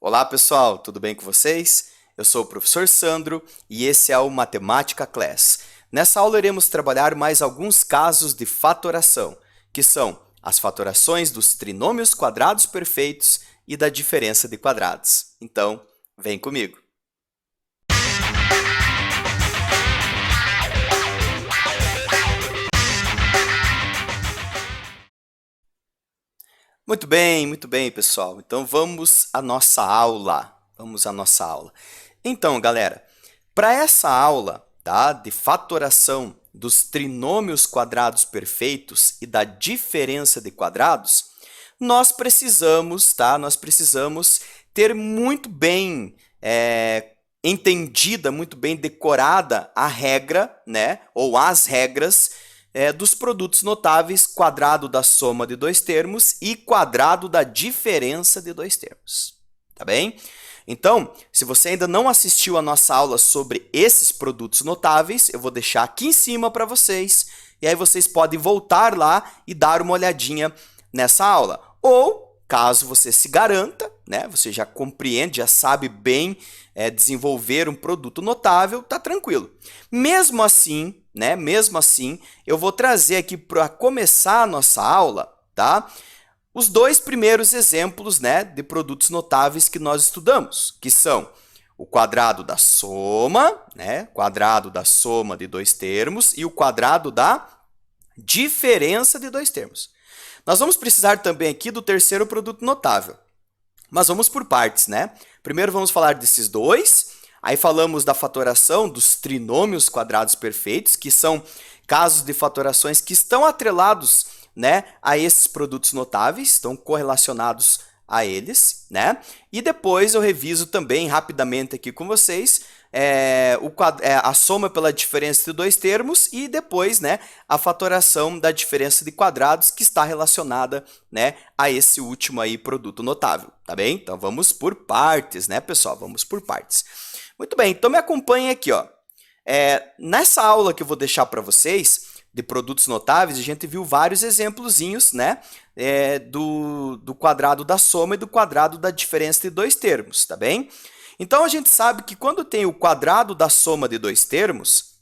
Olá, pessoal, tudo bem com vocês? Eu sou o professor Sandro e esse é o Matemática Class. Nessa aula iremos trabalhar mais alguns casos de fatoração, que são as fatorações dos trinômios quadrados perfeitos e da diferença de quadrados. Então, vem comigo! Muito bem, pessoal. Então, vamos à nossa aula. Então, galera, para essa aula, tá, de fatoração dos trinômios quadrados perfeitos e da diferença de quadrados, nós precisamos ter muito bem entendida, muito bem decorada a regra, né, ou as regras dos produtos notáveis, quadrado da soma de dois termos e quadrado da diferença de dois termos. Tá bem? Então, se você ainda não assistiu a nossa aula sobre esses produtos notáveis, eu vou deixar aqui em cima para vocês, e aí vocês podem voltar lá e dar uma olhadinha nessa aula. Ou, caso você se garanta, né, você já compreende, já sabe bem desenvolver um produto notável, tá tranquilo. Mesmo assim, eu vou trazer aqui para começar a nossa aula, tá? Os dois primeiros exemplos, né, de produtos notáveis que nós estudamos, que são o quadrado da soma, né, quadrado da soma de dois termos e o quadrado da diferença de dois termos. Nós vamos precisar também aqui do terceiro produto notável, mas vamos por partes, né? Primeiro vamos falar desses dois, aí falamos da fatoração dos trinômios quadrados perfeitos, que são casos de fatorações que estão atrelados, né, a esses produtos notáveis, estão correlacionados a eles, né? E depois eu reviso também rapidamente aqui com vocês a soma pela diferença de dois termos e depois, né, a fatoração da diferença de quadrados que está relacionada, né, a esse último aí produto notável, tá bem? Então vamos por partes, né, pessoal? Vamos por partes. Muito bem, então me acompanhem aqui, ó. Nessa aula que eu vou deixar para vocês de produtos notáveis, a gente viu vários exemplozinhos, né, do quadrado da soma e do quadrado da diferença de dois termos, tá bem? Então, a gente sabe que quando tem o quadrado da soma de dois termos,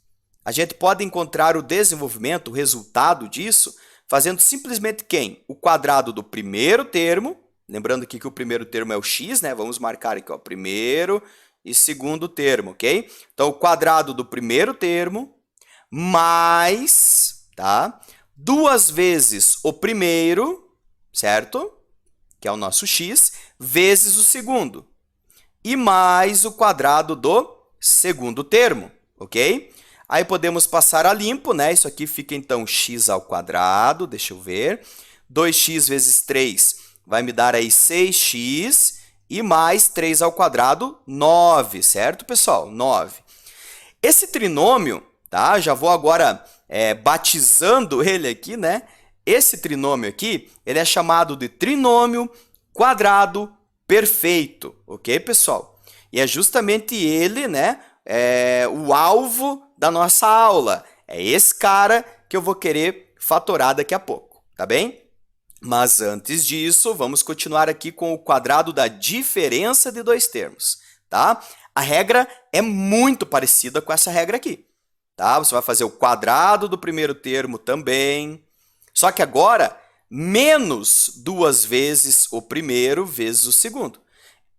a gente pode encontrar o desenvolvimento, o resultado disso, fazendo simplesmente quem? O quadrado do primeiro termo, lembrando aqui que o primeiro termo é o x, né? Vamos marcar aqui, ó, primeiro e segundo termo, ok? Então, o quadrado do primeiro termo mais, tá? Duas vezes o primeiro, certo? Que é o nosso x, vezes o segundo. E mais o quadrado do segundo termo, ok? Aí podemos passar a limpo, né? Isso aqui fica, então, x ao quadrado, deixa eu ver. 2x vezes 3 vai me dar aí 6x e mais 3 ao quadrado, 9, certo, pessoal? 9. Esse trinômio, tá? Já vou agora batizando ele aqui, né? Esse trinômio aqui, ele é chamado de trinômio quadrado perfeito, ok, pessoal? E é justamente ele, né, o alvo da nossa aula. É esse cara que eu vou querer fatorar daqui a pouco, tá bem? Mas antes disso, vamos continuar aqui com o quadrado da diferença de dois termos, tá? A regra é muito parecida com essa regra aqui, tá? Você vai fazer o quadrado do primeiro termo também, só que agora menos duas vezes o primeiro vezes o segundo,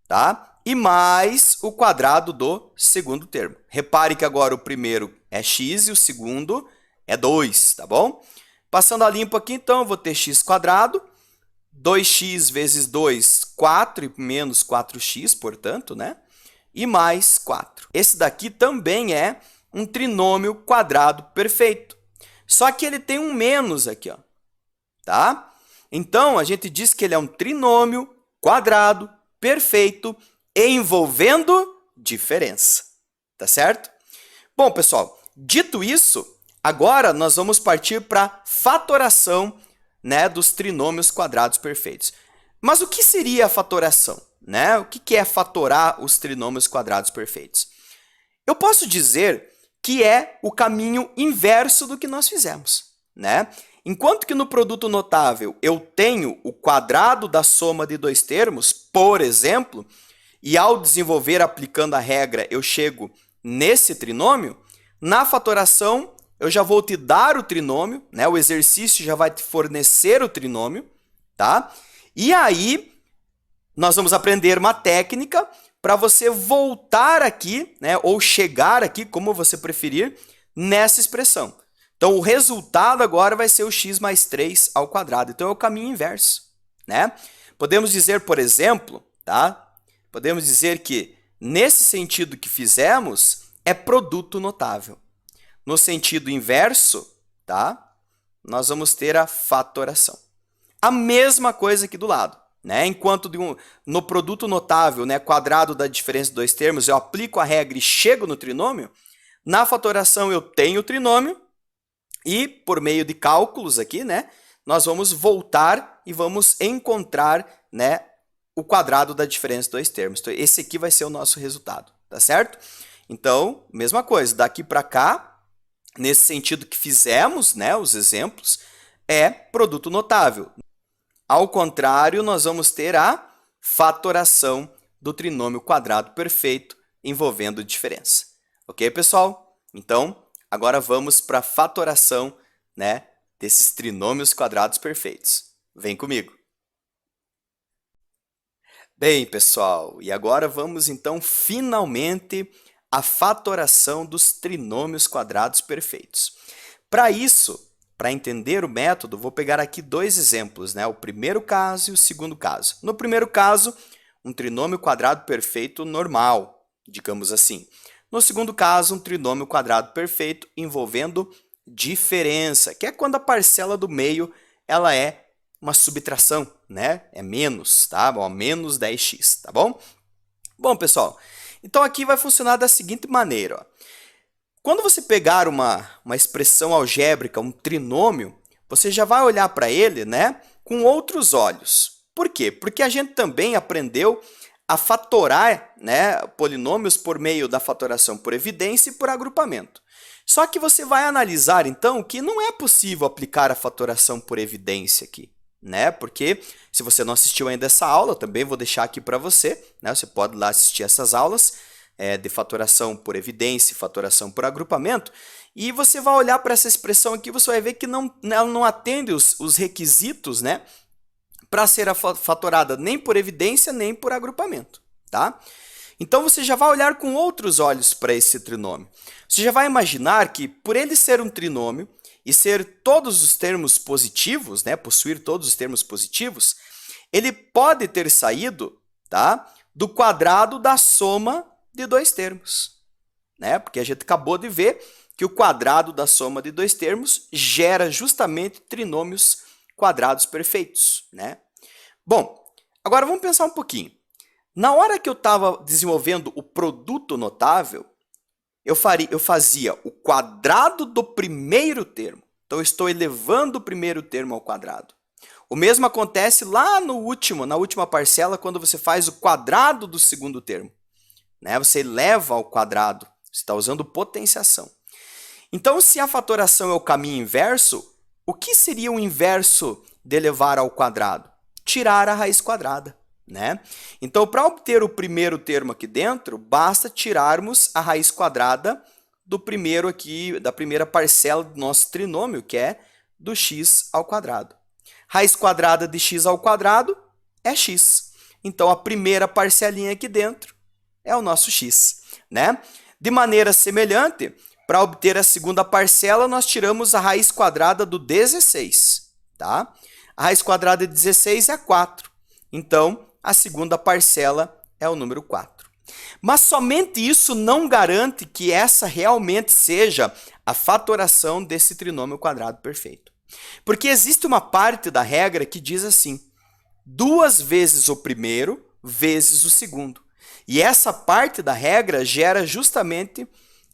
tá? E mais o quadrado do segundo termo. Repare que agora o primeiro é x e o segundo é 2, tá bom? Passando a limpo aqui, então, eu vou ter x quadrado, 2x vezes 2, 4, e menos 4x, portanto, né? E mais 4. Esse daqui também é um trinômio quadrado perfeito. Só que ele tem um menos aqui, ó. Tá? Então, a gente diz que ele é um trinômio quadrado perfeito envolvendo diferença. Tá certo? Bom, pessoal, dito isso, agora nós vamos partir para a fatoração, né, dos trinômios quadrados perfeitos. Mas o que seria a fatoração? Né? O que é fatorar os trinômios quadrados perfeitos? Eu posso dizer que é o caminho inverso do que nós fizemos, né? Enquanto que no produto notável eu tenho o quadrado da soma de dois termos, por exemplo, e ao desenvolver aplicando a regra eu chego nesse trinômio, na fatoração eu já vou te dar o trinômio, né? O exercício já vai te fornecer o trinômio, tá? E aí nós vamos aprender uma técnica para você voltar aqui, né? Ou chegar aqui, como você preferir, nessa expressão. Então, o resultado agora vai ser o x mais 3 ao quadrado. Então, é o caminho inverso, né? Podemos dizer, por exemplo, tá? Podemos dizer que, nesse sentido que fizemos, é produto notável. No sentido inverso, tá? Nós vamos ter a fatoração. A mesma coisa aqui do lado, né? Enquanto no produto notável, né, quadrado da diferença de dois termos, eu aplico a regra e chego no trinômio, na fatoração eu tenho o trinômio, e, por meio de cálculos aqui, né, nós vamos voltar e vamos encontrar, né, o quadrado da diferença de dois termos. Então, esse aqui vai ser o nosso resultado, tá certo? Então, mesma coisa, daqui para cá, nesse sentido que fizemos, né, os exemplos, é produto notável. Ao contrário, nós vamos ter a fatoração do trinômio quadrado perfeito envolvendo diferença. Ok, pessoal? Então, agora vamos para a fatoração, né, desses trinômios quadrados perfeitos. Vem comigo. Bem, pessoal, e agora vamos então finalmente à fatoração dos trinômios quadrados perfeitos. Para isso, para entender o método, vou pegar aqui dois exemplos, né, o primeiro caso e o segundo caso. No primeiro caso, um trinômio quadrado perfeito normal, digamos assim. No segundo caso, um trinômio quadrado perfeito envolvendo diferença, que é quando a parcela do meio ela é uma subtração, né? É menos, tá? Bom, menos 10x, tá bom? Bom, pessoal, então aqui vai funcionar da seguinte maneira, ó. Quando você pegar uma expressão algébrica, um trinômio, você já vai olhar para ele, né, com outros olhos. Por quê? Porque a gente também aprendeu a fatorar, né, polinômios por meio da fatoração por evidência e por agrupamento. Só que você vai analisar, então, que não é possível aplicar a fatoração por evidência aqui, né? Porque se você não assistiu ainda essa aula, eu também vou deixar aqui para você, né? Você pode ir lá assistir essas aulas de fatoração por evidência e fatoração por agrupamento, e você vai olhar para essa expressão aqui, você vai ver que ela não atende os requisitos, né, para ser fatorada nem por evidência, nem por agrupamento, tá? Então, você já vai olhar com outros olhos para esse trinômio. Você já vai imaginar que, por ele ser um trinômio e ser todos os termos positivos, né, possuir todos os termos positivos, ele pode ter saído, tá, do quadrado da soma de dois termos, né? Porque a gente acabou de ver que o quadrado da soma de dois termos gera justamente trinômios quadrados perfeitos, né? Bom, agora vamos pensar um pouquinho. Na hora que eu estava desenvolvendo o produto notável, eu fazia o quadrado do primeiro termo. Então, eu estou elevando o primeiro termo ao quadrado. O mesmo acontece lá na última parcela, quando você faz o quadrado do segundo termo, né? Você eleva ao quadrado, você está usando potenciação. Então, se a fatoração é o caminho inverso, o que seria o inverso de elevar ao quadrado? Tirar a raiz quadrada, né? Então, para obter o primeiro termo aqui dentro, basta tirarmos a raiz quadrada do primeiro aqui, da primeira parcela do nosso trinômio, que é do x ao quadrado. Raiz quadrada de x ao quadrado é x. Então, a primeira parcelinha aqui dentro é o nosso x, né? De maneira semelhante, para obter a segunda parcela, nós tiramos a raiz quadrada do 16, tá? A raiz quadrada de 16 é 4. Então, a segunda parcela é o número 4. Mas somente isso não garante que essa realmente seja a fatoração desse trinômio quadrado perfeito. Porque existe uma parte da regra que diz assim, 2 vezes o primeiro vezes o segundo. E essa parte da regra gera justamente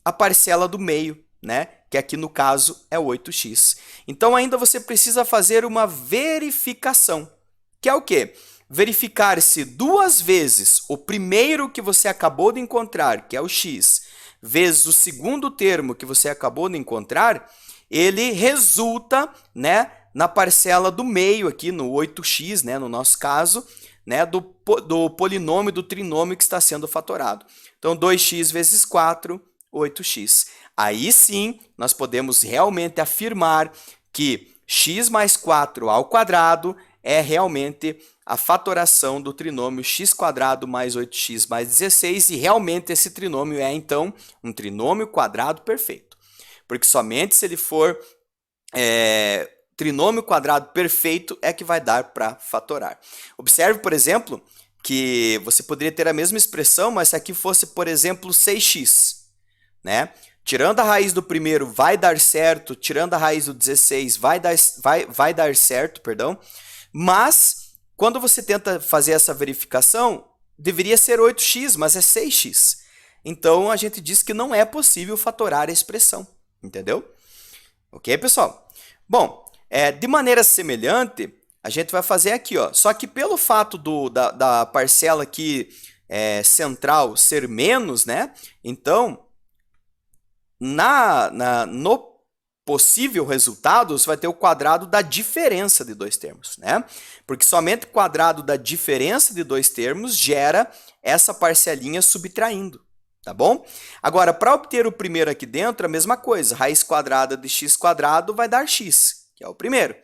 a parcela do meio, né? Que aqui no caso é 8x. Então ainda você precisa fazer uma verificação, que é o quê? Verificar se 2 vezes o primeiro que você acabou de encontrar, que é o x, vezes o segundo termo que você acabou de encontrar, ele resulta, né, na parcela do meio aqui, no 8x, né, no nosso caso, né, do polinômio, do trinômio que está sendo fatorado. Então, 2x vezes 4, 8x. Aí sim, nós podemos realmente afirmar que x mais 4 ao quadrado é realmente a fatoração do trinômio x² mais 8x mais 16, e realmente esse trinômio é, então, um trinômio quadrado perfeito. Porque somente se ele for trinômio quadrado perfeito é que vai dar para fatorar. Observe, por exemplo, que você poderia ter a mesma expressão, mas se aqui fosse, por exemplo, 6x, né? Tirando a raiz do primeiro vai dar certo, tirando a raiz do 16 vai dar certo, perdão. Mas, quando você tenta fazer essa verificação, deveria ser 8x, mas é 6x. Então, a gente diz que não é possível fatorar a expressão, entendeu? Ok, pessoal? Bom, de maneira semelhante, a gente vai fazer aqui, ó. Só que pelo fato da parcela aqui central ser menos, né? Então, no possível resultado, você vai ter o quadrado da diferença de dois termos, né? Porque somente o quadrado da diferença de dois termos gera essa parcelinha subtraindo, tá bom? Agora, para obter o primeiro aqui dentro, a mesma coisa. Raiz quadrada de x² vai dar x, que é o primeiro.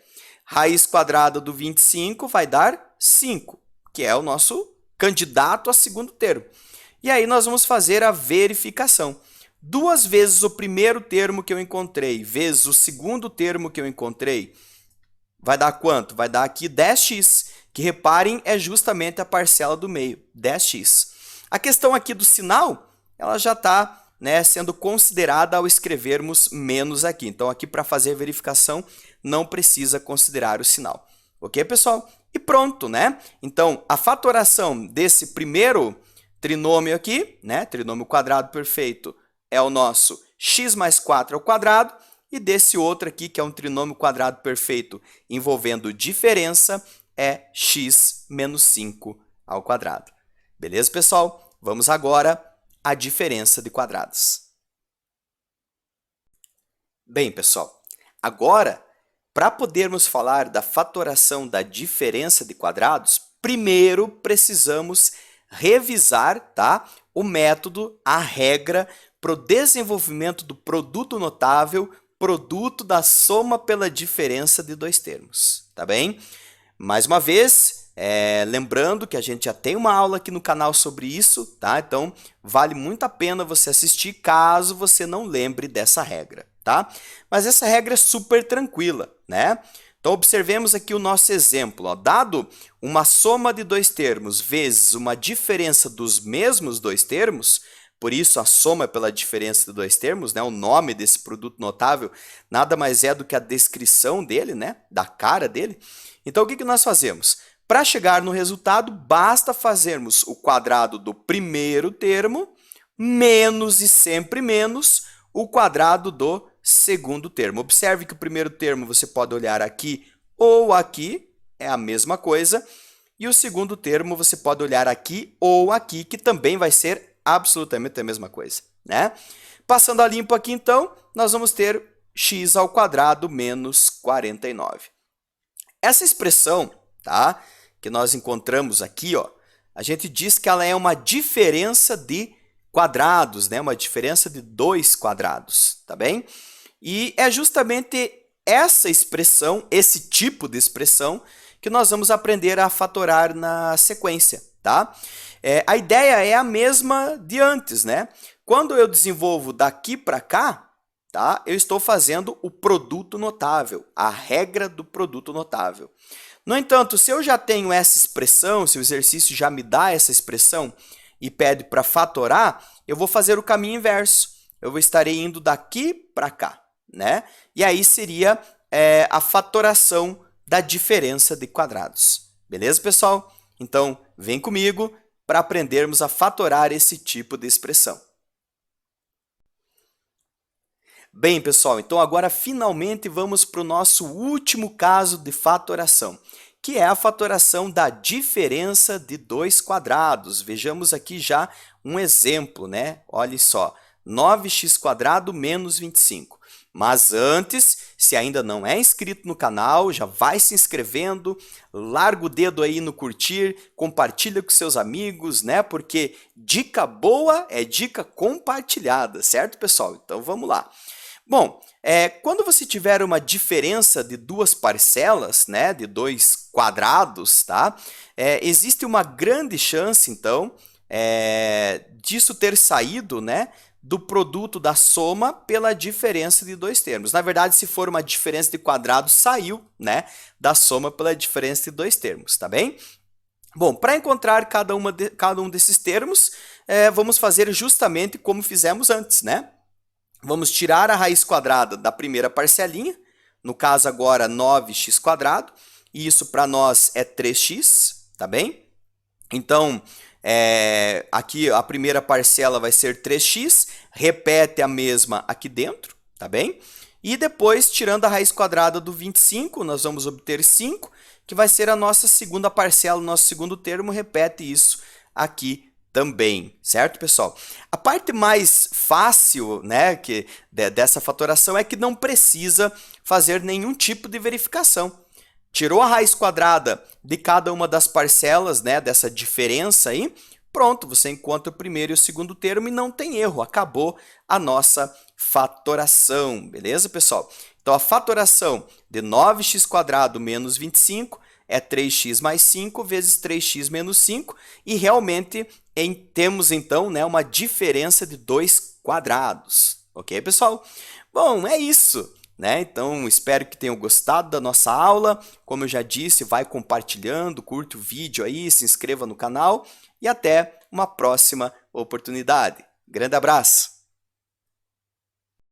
Raiz quadrada do 25 vai dar 5, que é o nosso candidato a segundo termo. E aí nós vamos fazer a verificação. 2 vezes o primeiro termo que eu encontrei, vezes o segundo termo que eu encontrei, vai dar quanto? Vai dar aqui 10x, que, reparem, é justamente a parcela do meio, 10x. A questão aqui do sinal, ela já está, né, sendo considerada ao escrevermos menos aqui. Então, aqui para fazer a verificação, não precisa considerar o sinal. Ok, pessoal? E pronto, né? Então, a fatoração desse primeiro trinômio aqui, né, trinômio quadrado perfeito, é o nosso x mais 4 ao quadrado, e desse outro aqui, que é um trinômio quadrado perfeito envolvendo diferença, é x menos 5 ao quadrado. Beleza, pessoal? Vamos agora à diferença de quadrados. Bem, pessoal, agora, para podermos falar da fatoração da diferença de quadrados, primeiro precisamos revisar, tá, o método, a regra, para o desenvolvimento do produto notável, produto da soma pela diferença de dois termos, tá bem? Mais uma vez, lembrando que a gente já tem uma aula aqui no canal sobre isso, tá? Então, vale muito a pena você assistir caso você não lembre dessa regra, tá? Mas essa regra é super tranquila, né? Então, observemos aqui o nosso exemplo, ó. Dado uma soma de dois termos vezes uma diferença dos mesmos dois termos, por isso a soma pela diferença de dois termos, né? O nome desse produto notável nada mais é do que a descrição dele, né? Da cara dele. Então, o que nós fazemos? Para chegar no resultado, basta fazermos o quadrado do primeiro termo menos e sempre menos o quadrado do segundo termo. Observe que o primeiro termo você pode olhar aqui ou aqui, é a mesma coisa. E o segundo termo você pode olhar aqui ou aqui, que também vai ser absolutamente a mesma coisa, né? Passando a limpo aqui, então, nós vamos ter x ao quadrado menos 49. Essa expressão, tá, que nós encontramos aqui, ó, a gente diz que ela é uma diferença de quadrados, né? Uma diferença de dois quadrados, tá bem? E é justamente essa expressão, esse tipo de expressão, que nós vamos aprender a fatorar na sequência, tá? A ideia é a mesma de antes, né? Quando eu desenvolvo daqui para cá, tá? Eu estou fazendo o produto notável, a regra do produto notável. No entanto, se eu já tenho essa expressão, se o exercício já me dá essa expressão e pede para fatorar, eu vou fazer o caminho inverso. Eu estarei indo daqui para cá, né? E aí seria a fatoração da diferença de quadrados. Beleza, pessoal? Então, vem comigo para aprendermos a fatorar esse tipo de expressão. Bem, pessoal, então agora finalmente vamos para o nosso último caso de fatoração, que é a fatoração da diferença de dois quadrados. Vejamos aqui já um exemplo, né? Olha só, 9x² menos 25. Mas antes, Se ainda não é inscrito no canal, já vai se inscrevendo, larga o dedo aí no curtir, compartilha com seus amigos, né? Porque dica boa é dica compartilhada, certo, pessoal? Então vamos lá. Bom, quando você tiver uma diferença de duas parcelas, né, de dois quadrados, tá? Existe uma grande chance, então, disso ter saído, né, do produto da soma pela diferença de dois termos. Na verdade, se for uma diferença de quadrado, saiu, né, da soma pela diferença de dois termos, tá bem? Bom, para encontrar cada um desses termos, vamos fazer justamente como fizemos antes, né? Vamos tirar a raiz quadrada da primeira parcelinha, no caso agora 9x², e isso para nós é 3x, tá bem? Então, aqui a primeira parcela vai ser 3x, repete a mesma aqui dentro, tá bem? E depois, tirando a raiz quadrada do 25, nós vamos obter 5, que vai ser a nossa segunda parcela, nosso segundo termo, repete isso aqui também, certo, pessoal? A parte mais fácil, né, dessa fatoração é que não precisa fazer nenhum tipo de verificação. Tirou a raiz quadrada de cada uma das parcelas, né, dessa diferença aí, pronto, você encontra o primeiro e o segundo termo e não tem erro, acabou a nossa fatoração, beleza, pessoal? Então, a fatoração de 9x² menos 25 é 3x mais 5 vezes 3x menos 5, e realmente temos, então, né, uma diferença de dois quadrados. Ok, pessoal? Bom, é isso, né? Então, espero que tenham gostado da nossa aula. Como eu já disse, vai compartilhando, curte o vídeo aí, se inscreva no canal e até uma próxima oportunidade. Grande abraço!